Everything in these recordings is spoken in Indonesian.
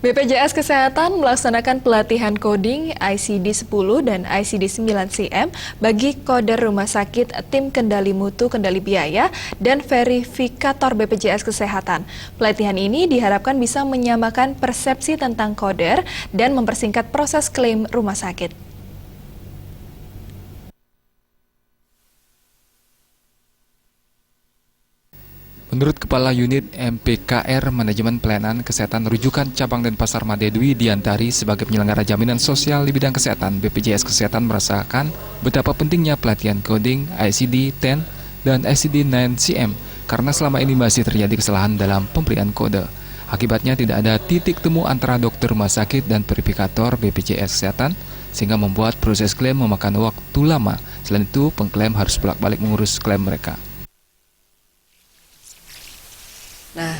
BPJS Kesehatan melaksanakan pelatihan coding ICD-10 dan ICD-9-CM bagi koder rumah sakit, tim kendali mutu, kendali biaya, dan verifikator BPJS Kesehatan. Pelatihan ini diharapkan bisa menyamakan persepsi tentang koder dan mempersingkat proses klaim rumah sakit. Menurut Kepala Unit MPKR Manajemen Pelayanan Kesehatan Rujukan Cabang Denpasar Made Dwi Diantari sebagai penyelenggara jaminan sosial di bidang kesehatan, BPJS Kesehatan merasakan betapa pentingnya pelatihan coding ICD-10 dan ICD-9-CM karena selama ini masih terjadi kesalahan dalam pemberian kode. Akibatnya tidak ada titik temu antara dokter rumah sakit dan verifikator BPJS Kesehatan sehingga membuat proses klaim memakan waktu lama. Selain itu, pengklaim harus bolak-balik mengurus klaim mereka. Nah,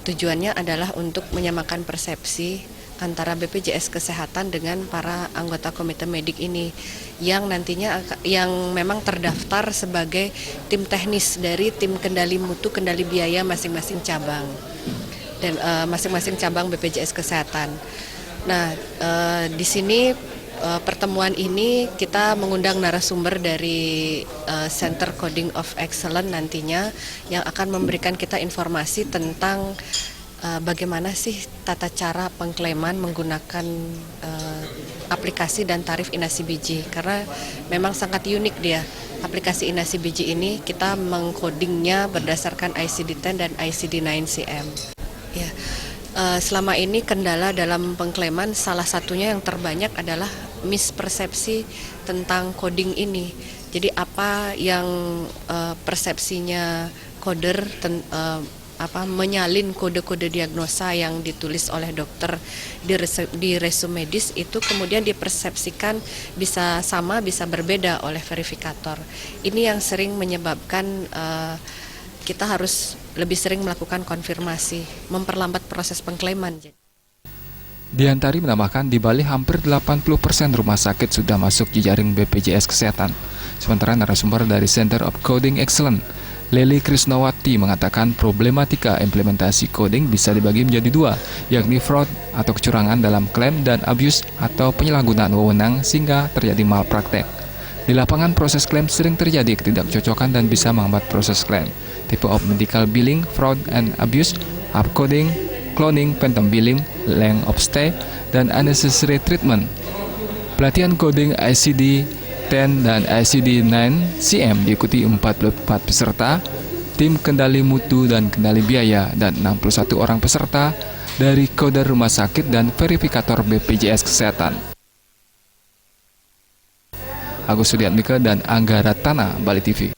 tujuannya adalah untuk menyamakan persepsi antara BPJS Kesehatan dengan para anggota komite medik ini yang nantinya yang memang terdaftar sebagai tim teknis dari tim kendali mutu, kendali biaya masing-masing cabang dan masing-masing cabang BPJS Kesehatan. Nah, di sini pertemuan ini kita mengundang narasumber dari Center Coding of Excellence nantinya yang akan memberikan kita informasi tentang bagaimana sih tata cara pengklaiman menggunakan aplikasi dan tarif Inasi Biji, karena memang sangat unik dia. Aplikasi Inasi Biji ini kita mengkodingnya berdasarkan ICD-10 dan ICD-9-CM. Ya. Selama ini kendala dalam pengklaiman salah satunya yang terbanyak adalah mispersepsi tentang coding ini. Jadi apa yang persepsinya coder menyalin kode-kode diagnosa yang ditulis oleh dokter di resume medis itu kemudian dipersepsikan bisa sama bisa berbeda oleh verifikator. Ini yang sering menyebabkan kita harus lebih sering melakukan konfirmasi, memperlambat proses pengklaiman. Diantari menambahkan di Bali hampir 80% rumah sakit sudah masuk jejaring BPJS Kesehatan. Sementara narasumber dari Center of Coding Excellence, Lely Krisnawati mengatakan problematika implementasi coding bisa dibagi menjadi dua, yakni fraud atau kecurangan dalam klaim dan abuse atau penyalahgunaan wewenang sehingga terjadi malpraktek. Di lapangan proses klaim sering terjadi ketidakcocokan dan bisa menghambat proses klaim. Tipe of medical billing, fraud and abuse, upcoding, cloning, phantom billing, length of stay, dan unnecessary treatment. Pelatihan coding ICD-10 dan ICD-9-CM diikuti 44 peserta, tim kendali mutu dan kendali biaya, dan 61 orang peserta dari koder rumah sakit dan verifikator BPJS Kesehatan. Agus Sudiatmika dan Angga Ratana, Bali TV.